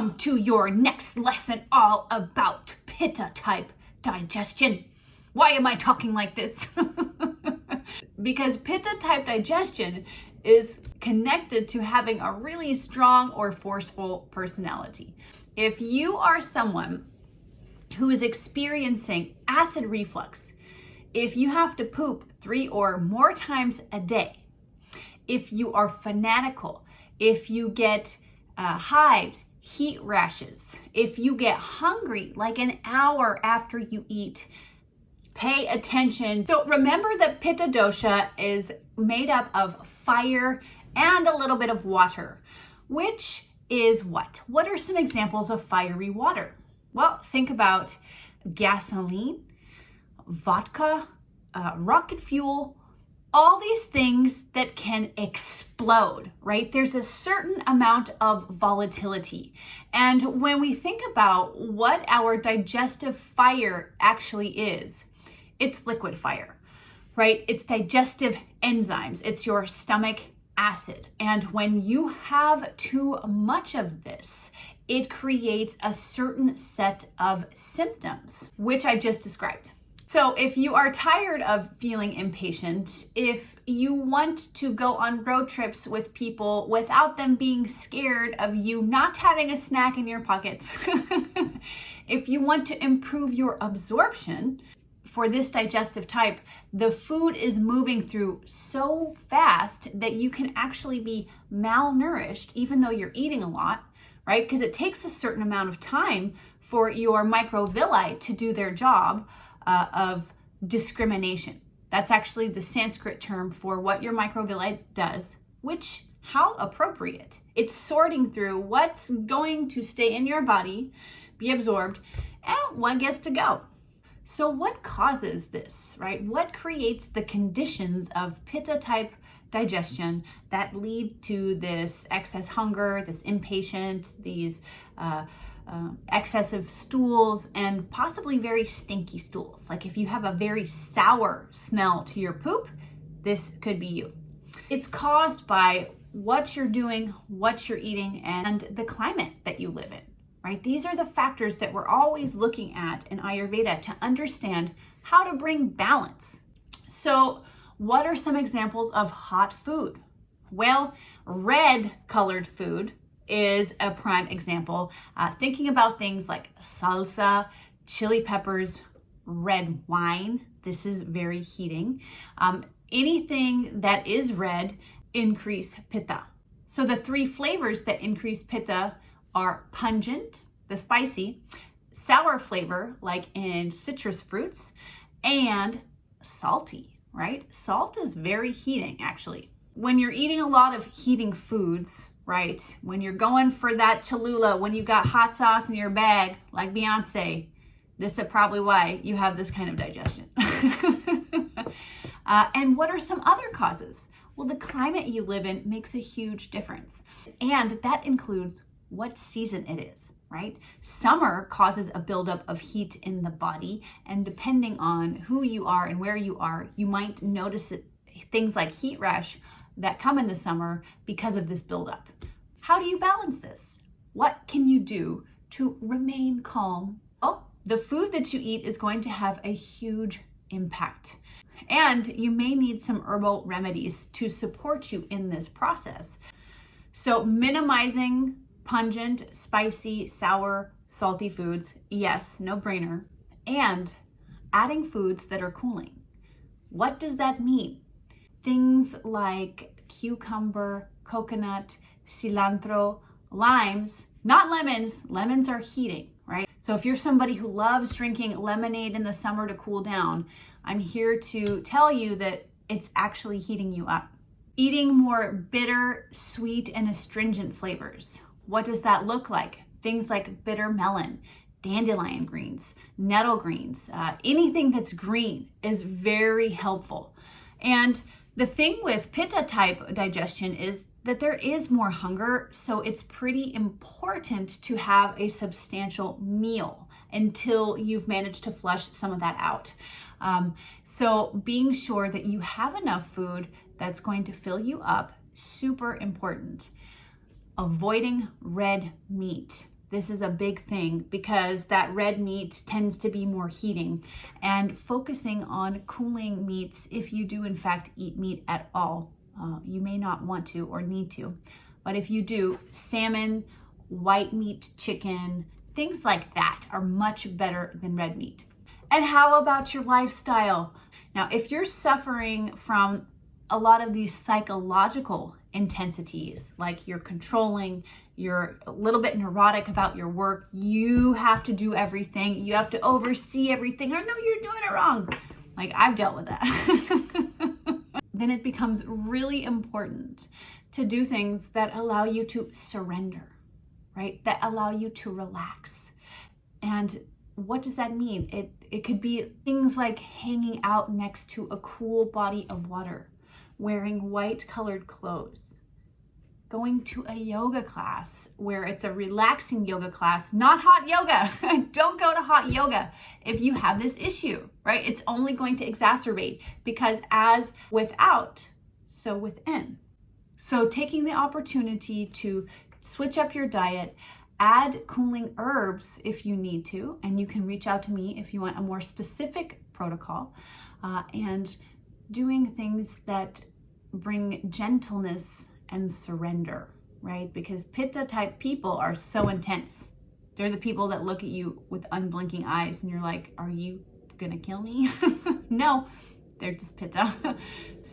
Welcome to your next lesson all about Pitta type digestion. Why am I talking like this? Because Pitta type digestion is connected to having a really strong or forceful personality. If you are someone who is experiencing acid reflux, if you have to poop 3 or more times a day, if you are fanatical, if you get hives, heat rashes, if you get hungry like an hour after you eat, pay attention. So remember that Pitta dosha is made up of fire and a little bit of water, which is what? What are some examples of fiery water? Well, think about gasoline, vodka, rocket fuel, all these things that can explode, right? There's a certain amount of volatility. And when we think about what our digestive fire actually is, it's liquid fire, right? It's digestive enzymes. It's your stomach acid. And when you have too much of this, it creates a certain set of symptoms, which I just described. So if you are tired of feeling impatient, if you want to go on road trips with people without them being scared of you not having a snack in your pocket, if you want to improve your absorption for this digestive type, the food is moving through so fast that you can actually be malnourished even though you're eating a lot, right? Because it takes a certain amount of time for your microvilli to do their job of discrimination. That's actually the Sanskrit term for what your microvilli does, which, how appropriate. It's sorting through what's going to stay in your body, be absorbed, and what gets to go. So what causes this, right? What creates the conditions of Pitta type digestion that lead to this excess hunger, this impatience, these excessive stools, and possibly very stinky stools? Like if you have a very sour smell to your poop, this could be you. It's caused by what you're doing, what you're eating, and the climate that you live in, right? These are the factors that we're always looking at in Ayurveda to understand how to bring balance. So what are some examples of hot food? Well, red colored food is a prime example. Thinking about things like salsa, chili peppers, red wine. This is very heating. Anything that is red increase pitta. So the 3 flavors that increase pitta are pungent, the spicy, sour flavor, like in citrus fruits, and salty, right? Salt is very heating, actually. When you're eating a lot of heating foods, right? When you're going for that Cholula, when you got hot sauce in your bag, like Beyonce, this is probably why you have this kind of digestion. And what are some other causes? Well, the climate you live in makes a huge difference. And that includes what season it is, right? Summer causes a buildup of heat in the body. And depending on who you are and where you are, you might notice things like heat rash that come in the summer because of this buildup. How do you balance this? What can you do to remain calm? Oh, the food that you eat is going to have a huge impact. And you may need some herbal remedies to support you in this process. So minimizing pungent, spicy, sour, salty foods, yes, no brainer. And adding foods that are cooling. What does that mean? Things like cucumber, coconut, cilantro, limes, not lemons. Lemons are heating, right? So if you're somebody who loves drinking lemonade in the summer to cool down, I'm here to tell you that it's actually heating you up. Eating more bitter, sweet, and astringent flavors. What does that look like? Things like bitter melon, dandelion greens, nettle greens, anything that's green is very helpful. And the thing with Pitta type digestion is that there is more hunger, so it's pretty important to have a substantial meal until you've managed to flush some of that out. So being sure that you have enough food that's going to fill you up, super important. Avoiding red meat. This is a big thing because that red meat tends to be more heating, and focusing on cooling meats, if you do in fact eat meat at all. You may not want to or need to, but if you do, salmon, white meat, chicken, things like that are much better than red meat. And how about your lifestyle? Now, if you're suffering from a lot of these psychological intensities, like you're controlling, you're a little bit neurotic about your work, you have to do everything, you have to oversee everything, or no, you're doing it wrong. Like, I've dealt with that. Then it becomes really important to do things that allow you to surrender, right? That allow you to relax. And what does that mean? It could be things like hanging out next to a cool body of water, wearing white colored clothes, going to a yoga class where it's a relaxing yoga class, not hot yoga. Don't go to hot yoga if you have this issue, right? It's only going to exacerbate, because as without, so within. So taking the opportunity to switch up your diet, add cooling herbs if you need to, and you can reach out to me if you want a more specific protocol, and doing things that bring gentleness and surrender, right? Because Pitta type people are so intense. They're the people that look at you with unblinking eyes and you're like, are you gonna kill me? No, they're just Pitta.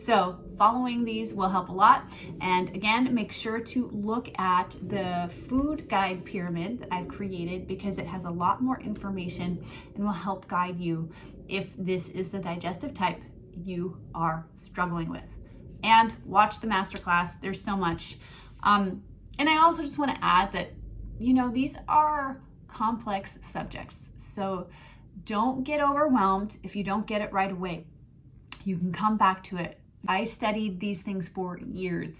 So following these will help a lot. And again, make sure to look at the food guide pyramid that I've created, because it has a lot more information and will help guide you if this is the digestive type you are struggling with. And watch the masterclass. There's so much. And I also just want to add that, these are complex subjects. So don't get overwhelmed if you don't get it right away. You can come back to it. I studied these things for years,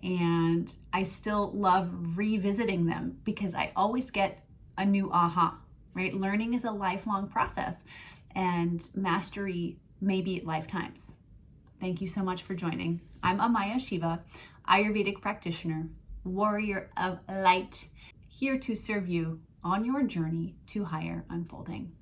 and I still love revisiting them because I always get a new aha, right? Learning is a lifelong process, and mastery may be lifetimes. Thank you so much for joining. I'm Amaya Shiva, Ayurvedic practitioner, warrior of light, here to serve you on your journey to higher unfolding.